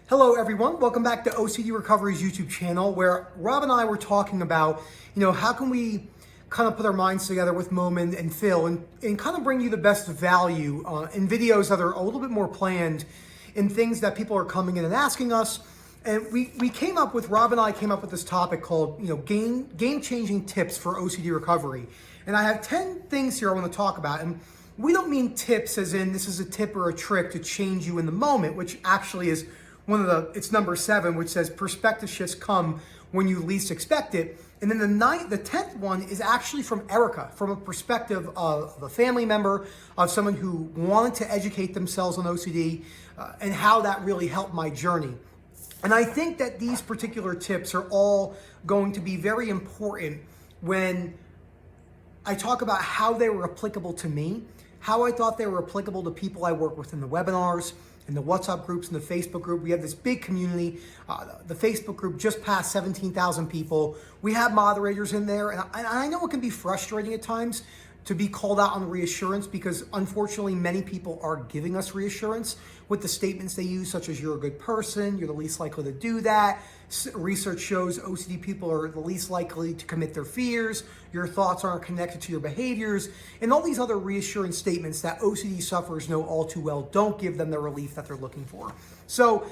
Hello everyone, welcome back to OCD Recovery's YouTube channel, where Rob and I were talking about, how can we kind of put our minds together with Momin and Phil and kind of bring you the best value in videos that are a little bit more planned in things that people are coming in and asking us. And Rob and I came up with this topic called, game-changing tips for OCD recovery. And I have 10 things here I want to talk about. And we don't mean tips as in this is a tip or a trick to change you in the moment, which actually is it's number 7, which says perspective shifts come when you least expect it. And then the 10th one is actually from Erica, from a perspective of a family member, of someone who wanted to educate themselves on OCD and how that really helped my journey. And I think that these particular tips are all going to be very important when I talk about how they were applicable to me, how I thought they were applicable to people I work with in the webinars, in the WhatsApp groups, in the Facebook group. We have this big community. The Facebook group just passed 17,000 people. We have moderators in there, and I know it can be frustrating at times to be called out on reassurance because unfortunately many people are giving us reassurance with the statements they use, such as you're a good person, you're the least likely to do that. Research shows OCD people are the least likely to commit their fears, your thoughts aren't connected to your behaviors, and all these other reassurance statements that OCD sufferers know all too well don't give them the relief that they're looking for. So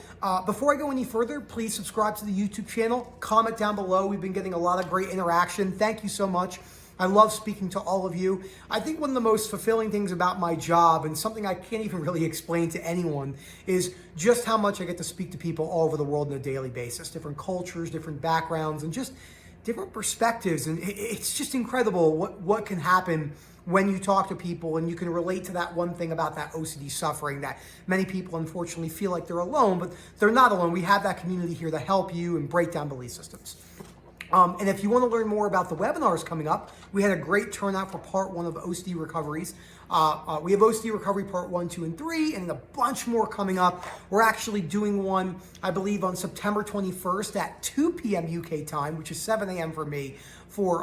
before I go any further, please subscribe to the YouTube channel, comment down below. We've been getting a lot of great interaction. Thank you so much. I love speaking to all of you. I think one of the most fulfilling things about my job, and something I can't even really explain to anyone, is just how much I get to speak to people all over the world on a daily basis. Different cultures, different backgrounds, and just different perspectives. And it's just incredible what can happen when you talk to people and you can relate to that one thing about that OCD suffering that many people unfortunately feel like they're alone, but they're not alone. We have that community here to help you and break down belief systems. And if you want to learn more about the webinars coming up, we had a great turnout for part 1 of OCD recoveries. We have OCD recovery part 1, 2, and 3, and a bunch more coming up. We're actually doing one, I believe, on September 21st at 2 p.m. UK time, which is 7 a.m. for me, for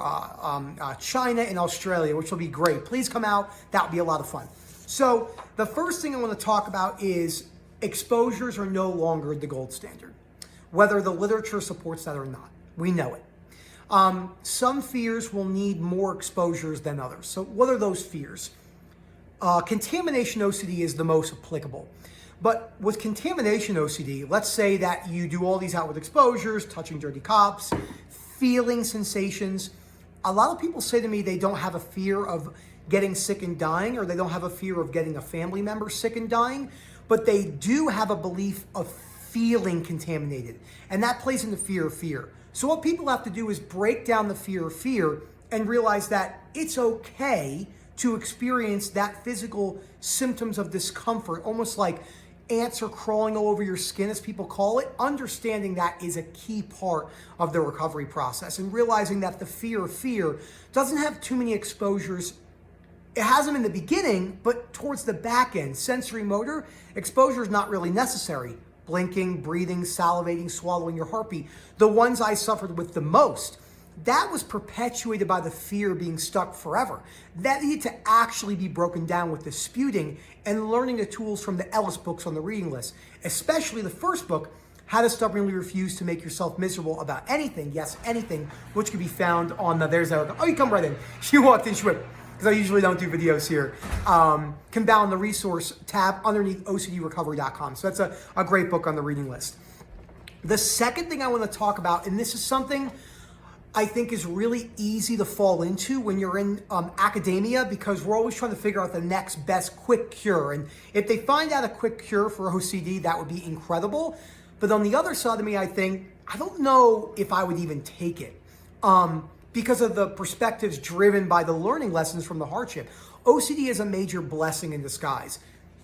China and Australia, which will be great. Please come out. That will be a lot of fun. So the first thing I want to talk about is exposures are no longer the gold standard, whether the literature supports that or not. We know it. Some fears will need more exposures than others. So what are those fears? Contamination OCD is the most applicable. But with contamination OCD, let's say that you do all these outward exposures, touching dirty cups, feeling sensations. A lot of people say to me they don't have a fear of getting sick and dying, or they don't have a fear of getting a family member sick and dying, but they do have a belief of feeling contaminated. And that plays into fear of fear. So what people have to do is break down the fear of fear and realize that it's okay to experience that physical symptoms of discomfort, almost like ants are crawling all over your skin, as people call it. Understanding that is a key part of the recovery process, and realizing that the fear of fear doesn't have too many exposures. It has them in the beginning, but towards the back end, sensory motor, exposure is not really necessary. Blinking, breathing, salivating, swallowing, your heartbeat, the ones I suffered with the most, that was perpetuated by the fear of being stuck forever. That needed to actually be broken down with disputing and learning the tools from the Ellis books on the reading list, especially the first book, How to Stubbornly Refuse to Make Yourself Miserable About Anything, yes, anything, which can be found on there's Erica. Oh, you come right in. She walked in, she went, because I usually don't do videos here, can down the resource tab underneath OCDrecovery.com. So that's a great book on the reading list. The second thing I want to talk about, and this is something I think is really easy to fall into when you're in academia, because we're always trying to figure out the next best quick cure. And if they find out a quick cure for OCD, that would be incredible. But on the other side of me, I don't know if I would even take it. Because of the perspectives driven by the learning lessons from the hardship. OCD is a major blessing in disguise.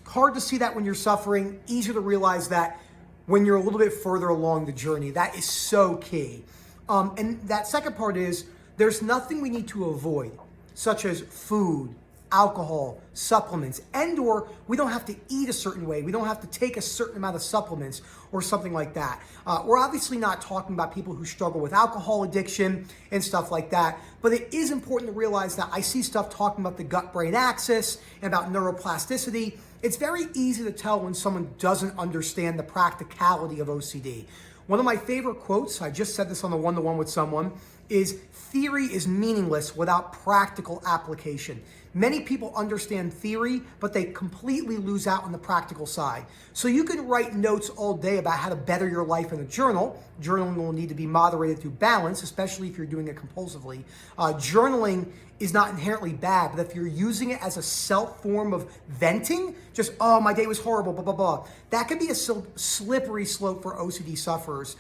Hard to see that when you're suffering, easier to realize that when you're a little bit further along the journey. That is so key. And that second part is, there's nothing we need to avoid, such as food, alcohol, supplements, and or we don't have to eat a certain way. We don't have to take a certain amount of supplements or something like that. We're obviously not talking about people who struggle with alcohol addiction and stuff like that, but it is important to realize that I see stuff talking about the gut-brain axis and about neuroplasticity. It's very easy to tell when someone doesn't understand the practicality of OCD. One of my favorite quotes, I just said this on the one-to-one with someone, is theory is meaningless without practical application. Many people understand theory, but they completely lose out on the practical side. So you can write notes all day about how to better your life in a journal. Journaling will need to be moderated through balance, especially if you're doing it compulsively. Journaling is not inherently bad, but if you're using it as a self form of venting, just, oh, my day was horrible, blah, blah, blah, that could be a slippery slope for OCD sufferers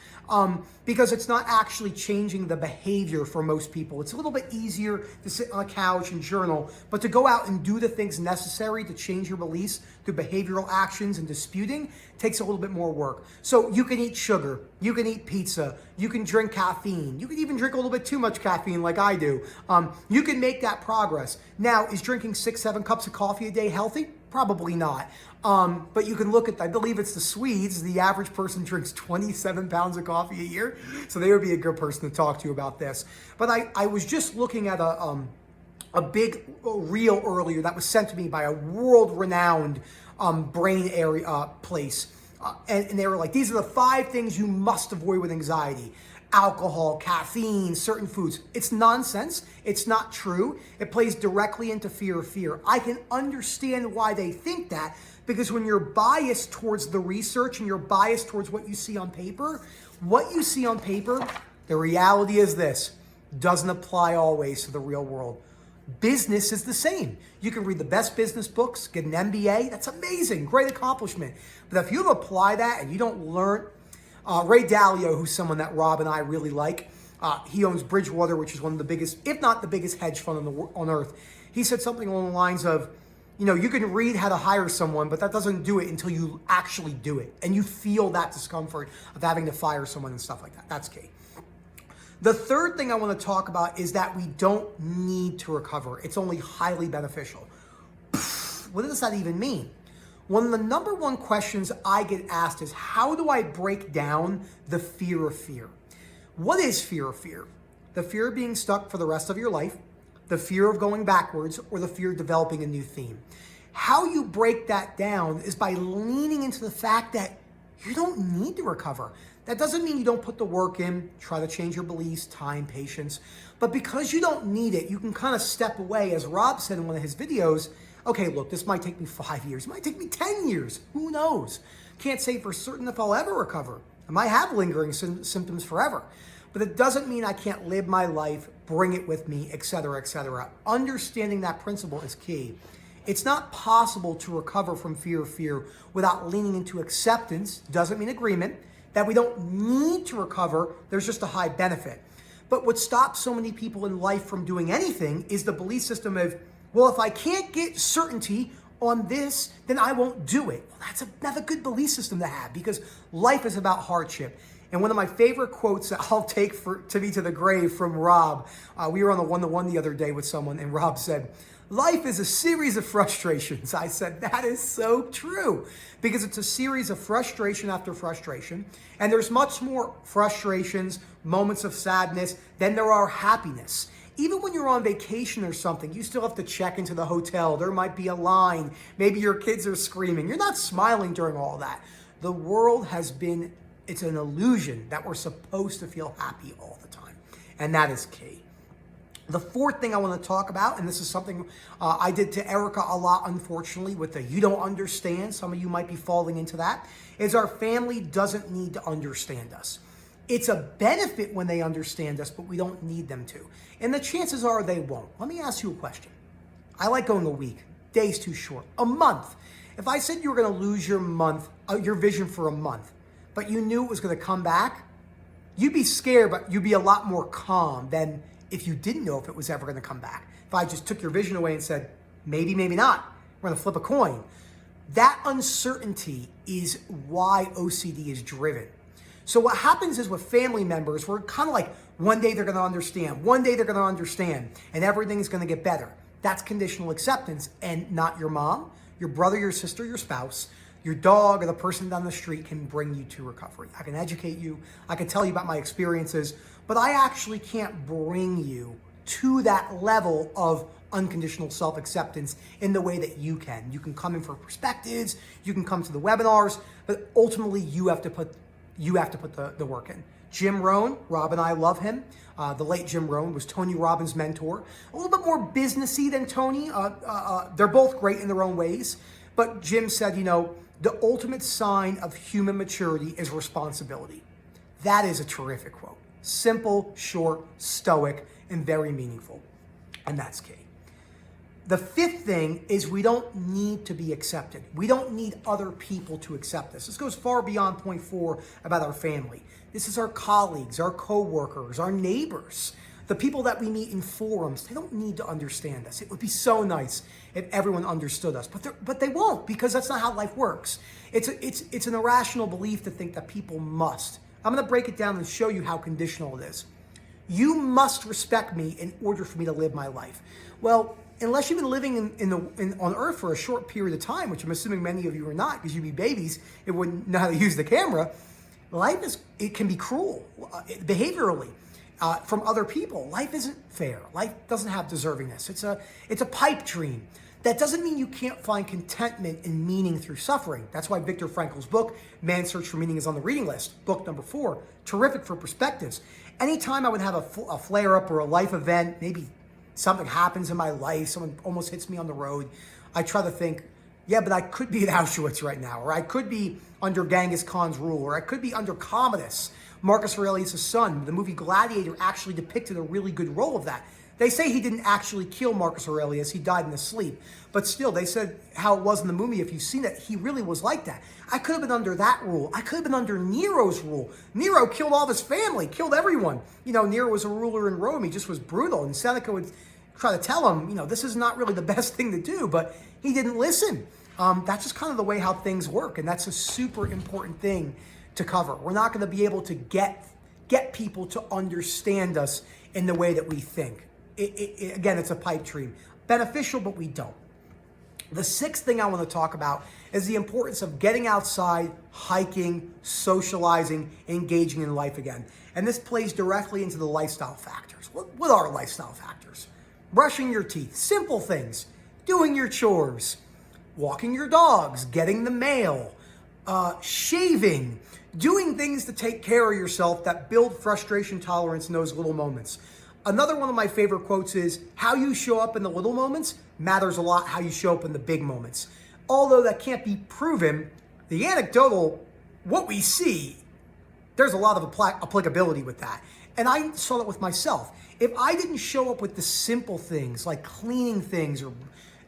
because it's not actually changing the behavior for most people. It's a little bit easier to sit on a couch and journal, but to go out and do the things necessary to change your beliefs through behavioral actions and disputing takes a little bit more work. So you can eat sugar, you can eat pizza, you can drink caffeine, you can even drink a little bit too much caffeine like I do. You can make that progress. Now, is drinking 6-7 cups of coffee a day healthy? Probably not. But you can look at, I believe it's the Swedes, the average person drinks 27 pounds of coffee a year. So they would be a good person to talk to about this. But I was just looking at a big reel earlier that was sent to me by a world-renowned brain area place. And they were like, these are the 5 things you must avoid with anxiety. Alcohol, caffeine, certain foods. It's nonsense. It's not true. It plays directly into fear of fear. I can understand why they think that, because when you're biased towards the research and you're biased towards what you see on paper, what you see on paper, the reality is this, doesn't apply always to the real world. Business is the same. You can read the best business books, get an MBA. That's amazing. Great accomplishment. But if you apply that and you don't learn, Ray Dalio, who's someone that Rob and I really like, he owns Bridgewater, which is one of the biggest, if not the biggest hedge fund on earth. He said something along the lines of, you know, you can read how to hire someone, but that doesn't do it until you actually do it. And you feel that discomfort of having to fire someone and stuff like that. That's key. The third thing I want to talk about is that we don't need to recover. It's only highly beneficial. What does that even mean? One of the number one questions I get asked is, how do I break down the fear of fear? What is fear of fear? The fear of being stuck for the rest of your life, the fear of going backwards, or the fear of developing a new theme. How you break that down is by leaning into the fact that you don't need to recover. That doesn't mean you don't put the work in, try to change your beliefs, time, patience. But because you don't need it, you can kind of step away, as Rob said in one of his videos. Okay, look, this might take me 5 years. It might take me 10 years. Who knows? Can't say for certain if I'll ever recover. I might have lingering symptoms forever. But it doesn't mean I can't live my life, bring it with me, etc., etc. Understanding that principle is key. It's not possible to recover from fear of fear without leaning into acceptance. Doesn't mean agreement. That we don't need to recover. There's just a high benefit. But what stops so many people in life from doing anything is the belief system of, well, if I can't get certainty on this, then I won't do it. Well, that's a good belief system to have, because life is about hardship. And one of my favorite quotes that I'll take to me to the grave from Rob, we were on the one-to-one the other day with someone, and Rob said, life is a series of frustrations. I said, that is so true, because it's a series of frustration after frustration. And there's much more frustrations, moments of sadness, than there are happiness. Even when you're on vacation or something, you still have to check into the hotel. There might be a line. Maybe your kids are screaming. You're not smiling during all that. The world it's an illusion that we're supposed to feel happy all the time. And that is key. The fourth thing I want to talk about, and this is something I did to Erica a lot, unfortunately, with the you don't understand, some of you might be falling into that, is our family doesn't need to understand us. It's a benefit when they understand us, but we don't need them to. And the chances are they won't. Let me ask you a question. I like going a week. Day's too short. A month. If I said you were going to lose your vision for a month, but you knew it was going to come back, you'd be scared, but you'd be a lot more calm than if you didn't know if it was ever going to come back. If I just took your vision away and said, maybe, maybe not, we're going to flip a coin. That uncertainty is why OCD is driven. So what happens is with family members, we're kind of like, one day they're going to understand, one day they're going to understand, and everything's going to get better. That's conditional acceptance, and not your mom, your brother, your sister, your spouse, your dog, or the person down the street can bring you to recovery. I can educate you, I can tell you about my experiences, but I actually can't bring you to that level of unconditional self-acceptance in the way that you can. You can come in for perspectives, you can come to the webinars, but ultimately you have to put the work in. Jim Rohn, Rob and I love him. The late Jim Rohn was Tony Robbins' mentor. A little bit more businessy than Tony. They're both great in their own ways. But Jim said, the ultimate sign of human maturity is responsibility. That is a terrific quote. Simple, short, stoic, and very meaningful. And that's key. The fifth thing is we don't need to be accepted. We don't need other people to accept us. This goes far beyond point 4 about our family. This is our colleagues, our coworkers, our neighbors, the people that we meet in forums. They don't need to understand us. It would be so nice if everyone understood us, but they won't, because that's not how life works. It's an irrational belief to think that people must. I'm going to break it down and show you how conditional it is. You must respect me in order for me to live my life. Well, unless you've been living on Earth for a short period of time, which I'm assuming many of you are not, because you'd be babies and wouldn't know how to use the camera, it can be cruel behaviorally from other people. Life isn't fair. Life doesn't have deservingness. It's a pipe dream. That doesn't mean you can't find contentment and meaning through suffering. That's why Viktor Frankl's book, Man's Search for Meaning, is on the reading list. Book number 4, terrific for perspectives. Anytime I would have a flare-up or a life event, maybe something happens in my life, someone almost hits me on the road, I try to think, yeah, but I could be at Auschwitz right now, or I could be under Genghis Khan's rule, or I could be under Commodus, Marcus Aurelius' son. The movie Gladiator actually depicted a really good role of that. They say he didn't actually kill Marcus Aurelius, he died in his sleep. But still, they said how it was in the movie, if you've seen it, he really was like that. I could have been under that rule. I could have been under Nero's rule. Nero killed all of his family, killed everyone. Nero was a ruler in Rome, he just was brutal. And Seneca would try to tell him, this is not really the best thing to do, but he didn't listen. That's just kind of the way how things work, and that's a super important thing to cover. We're not going to be able to get people to understand us in the way that we think. Again, it's a pipe dream. Beneficial, but we don't. The sixth thing I want to talk about is the importance of getting outside, hiking, socializing, engaging in life again. And this plays directly into the lifestyle factors. What are lifestyle factors? Brushing your teeth, simple things, doing your chores, walking your dogs, getting the mail, shaving, doing things to take care of yourself that build frustration tolerance in those little moments. Another one of my favorite quotes is, how you show up in the little moments matters a lot how you show up in the big moments. Although that can't be proven, the anecdotal, what we see, there's a lot of applicability with that. And I saw that with myself. If I didn't show up with the simple things like cleaning things, or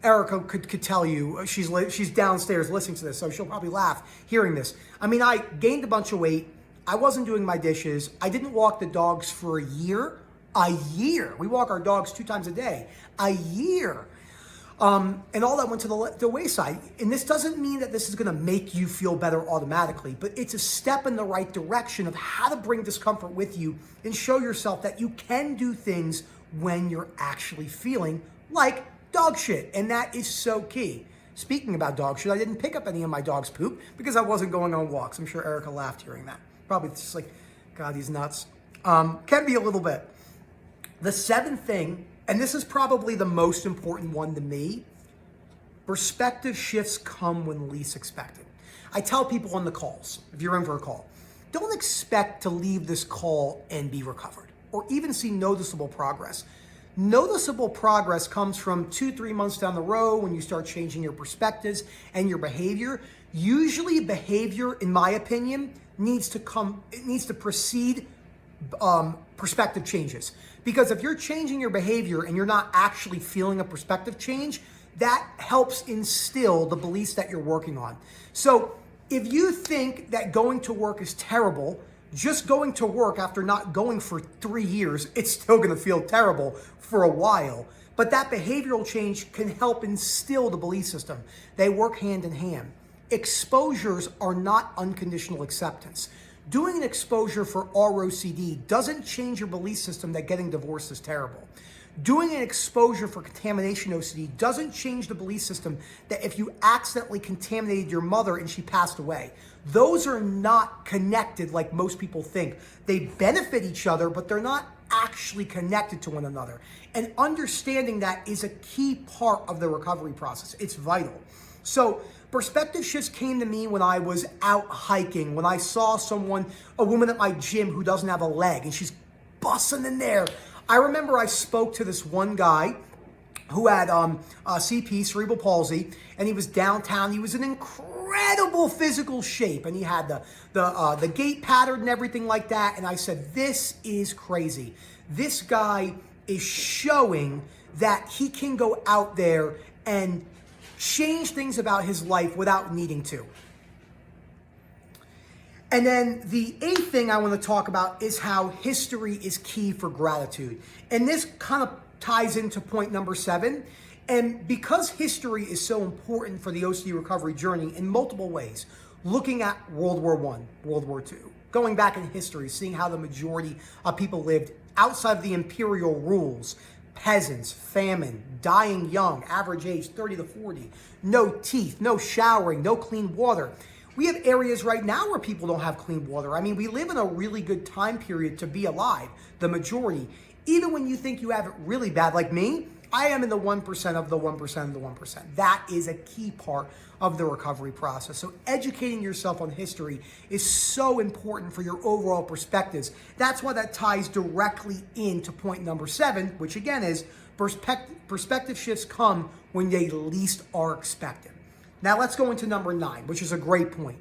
Erica could tell you, she's downstairs listening to this, so she'll probably laugh hearing this. I gained a bunch of weight. I wasn't doing my dishes. I didn't walk the dogs for a year. A year. We walk our dogs 2 times a day. A year. And all that went to the wayside. And this doesn't mean that this is going to make you feel better automatically, but it's a step in the right direction of how to bring discomfort with you and show yourself that you can do things when you're actually feeling like dog shit. And that is so key. Speaking about dog shit, I didn't pick up any of my dog's poop because I wasn't going on walks. I'm sure Erica laughed hearing that. Probably just like, God, he's nuts. Can be a little bit. The seventh thing, and this is probably the most important one to me, perspective shifts come when least expected. I tell people on the calls, if you're in for a call, don't expect to leave this call and be recovered or even see noticeable progress. Noticeable progress comes from 2-3 months down the road when you start changing your perspectives and your behavior. Usually behavior, in my opinion, needs to precede perspective changes. Because if you're changing your behavior and you're not actually feeling a perspective change, that helps instill the beliefs that you're working on. So if you think that going to work is terrible, just going to work after not going for 3 years, it's still going to feel terrible for a while. But that behavioral change can help instill the belief system. They work hand in hand. Exposures are not unconditional acceptance. Doing an exposure for ROCD doesn't change your belief system that getting divorced is terrible. Doing an exposure for contamination OCD doesn't change the belief system that if you accidentally contaminated your mother and she passed away. Those are not connected like most people think. They benefit each other, but they're not actually connected to one another. And understanding that is a key part of the recovery process. It's vital. So perspective shifts came to me when I was out hiking, when I saw a woman at my gym who doesn't have a leg and she's busting in there. I remember I spoke to this one guy who had CP, cerebral palsy, and he was downtown. He was in incredible physical shape, and he had the gait pattern and everything like that. And I said, this is crazy. This guy is showing that he can go out there and change things about his life without needing to. And then the eighth thing I want to talk about is how history is key for gratitude. And this kind of ties into point number 7. And because history is so important for the OCD recovery journey in multiple ways, looking at World War I, World War II, going back in history, seeing how the majority of people lived outside of the imperial rules, peasants, famine, dying young, average age 30 to 40, no teeth, no showering, no clean water. We have areas right now where people don't have clean water. I mean, we live in a really good time period to be alive, the majority. Even when you think you have it really bad, like me, I am in the 1% of the 1% of the 1%. That is a key part of the recovery process. So educating yourself on history is so important for your overall perspectives. That's why that ties directly into point number 7, which again is perspective shifts come when they least are expected. Now let's go into number 9, which is a great point.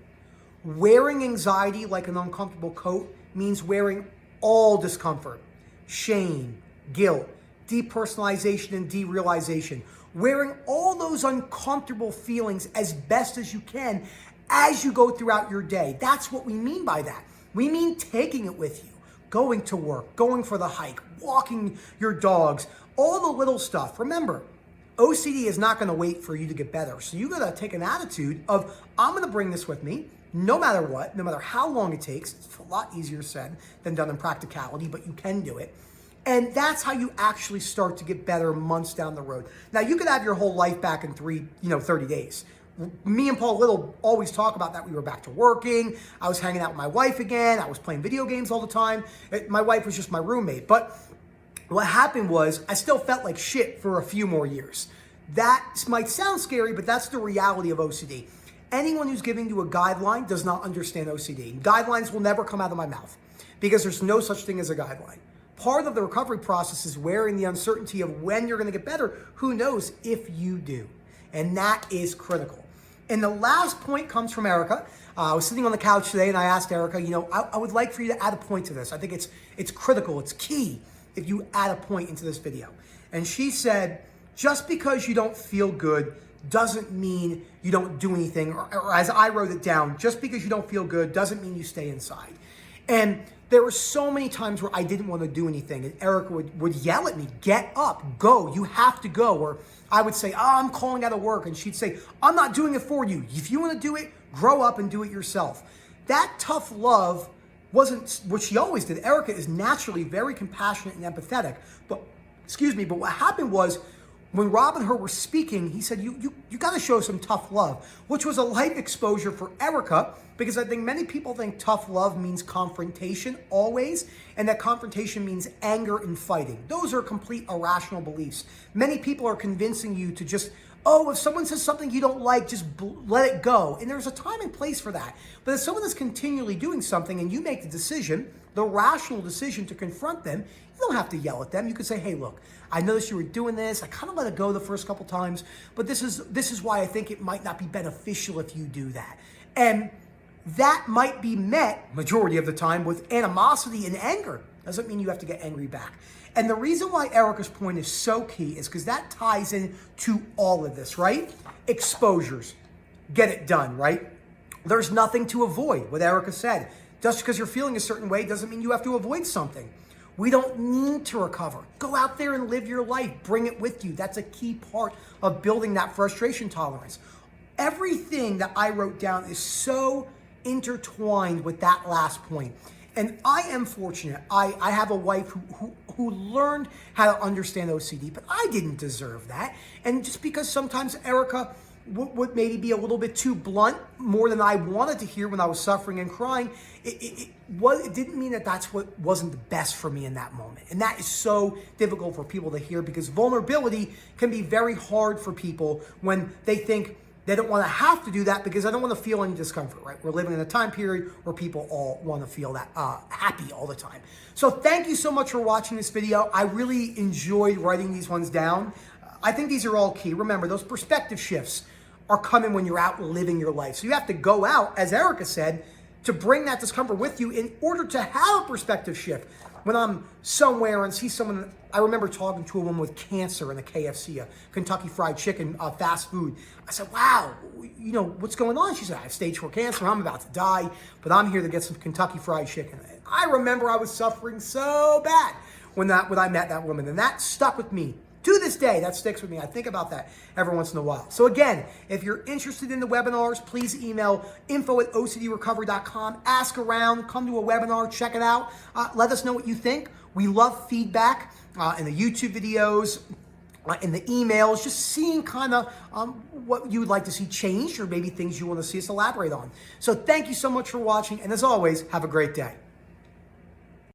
Wearing anxiety like an uncomfortable coat means wearing all discomfort, shame, guilt, depersonalization, and derealization. Wearing all those uncomfortable feelings as best as you can as you go throughout your day. That's what we mean by that. We mean taking it with you, going to work, going for the hike, walking your dogs, all the little stuff. Remember, OCD is not going to wait for you to get better. So you got to take an attitude of, I'm going to bring this with me no matter what, no matter how long it takes. It's a lot easier said than done in practicality, but you can do it. And that's how you actually start to get better months down the road. Now, you could have your whole life back in 30 days. Me and Paul Little always talk about that. We were back to working. I was hanging out with my wife again. I was playing video games all the time. My wife was just my roommate. But what happened was I still felt like shit for a few more years. That might sound scary, but that's the reality of OCD. Anyone who's giving you a guideline does not understand OCD. Guidelines will never come out of my mouth because there's no such thing as a guideline. Part of the recovery process is wearing the uncertainty of when you're going to get better. Who knows if you do? And that is critical. And the last point comes from Erica. I was sitting on the couch today and I asked Erica, I would like for you to add a point to this. I think it's critical, it's key if you add a point into this video. And she said, just because you don't feel good doesn't mean you don't do anything. Or as I wrote it down, just because you don't feel good doesn't mean you stay inside. And there were so many times where I didn't want to do anything. And Erica would yell at me, get up, go, you have to go. Or I would say, I'm calling out of work. And she'd say, I'm not doing it for you. If you want to do it, grow up and do it yourself. That tough love wasn't what she always did. Erica is naturally very compassionate and empathetic. But what happened was when Rob and her were speaking, he said, you got to show some tough love, which was a life exposure for Erica, because I think many people think tough love means confrontation always, and that confrontation means anger and fighting. Those are complete irrational beliefs. Many people are convincing you to just, if someone says something you don't like, just let it go. And there's a time and place for that. But if someone is continually doing something and you make the decision, the rational decision to confront them, you don't have to yell at them. You could say, hey, look, I noticed you were doing this. I kind of let it go the first couple times, but this is why I think it might not be beneficial if you do that. And that might be met, majority of the time, with animosity and anger. Doesn't mean you have to get angry back. And the reason why Erica's point is so key is because that ties in to all of this, right? Exposures. Get it done, right? There's nothing to avoid, what Erica said. Just because you're feeling a certain way doesn't mean you have to avoid something. We don't need to recover. Go out there and live your life. Bring it with you. That's a key part of building that frustration tolerance. Everything that I wrote down is so intertwined with that last point. And I am fortunate. I have a wife who who learned how to understand OCD, but I didn't deserve that. And just because sometimes Erica would maybe be a little bit too blunt, more than I wanted to hear when I was suffering and crying, it didn't mean that that's what wasn't the best for me in that moment. And that is so difficult for people to hear, because vulnerability can be very hard for people when they think they don't want to have to do that because I don't want to feel any discomfort, right? We're living in a time period where people all want to feel that happy all the time. So thank you so much for watching this video. I really enjoyed writing these ones down. I think these are all key. Remember, those perspective shifts are coming when you're out living your life. So you have to go out, as Erica said, to bring that discomfort with you in order to have a perspective shift. When I'm somewhere and see someone, I remember talking to a woman with cancer in a KFC, a Kentucky Fried Chicken fast food. I said, wow, you know, what's going on? She said, I have stage 4 cancer, I'm about to die, but I'm here to get some Kentucky Fried Chicken. I remember I was suffering so bad when I met that woman, and that stuck with me. To this day, that sticks with me. I think about that every once in a while. So again, if you're interested in the webinars, please email info@ocdrecovery.com. Ask around, come to a webinar, check it out. Let us know what you think. We love feedback in the YouTube videos, in the emails, just seeing kind of what you would like to see changed, or maybe things you want to see us elaborate on. So thank you so much for watching, and as always, have a great day.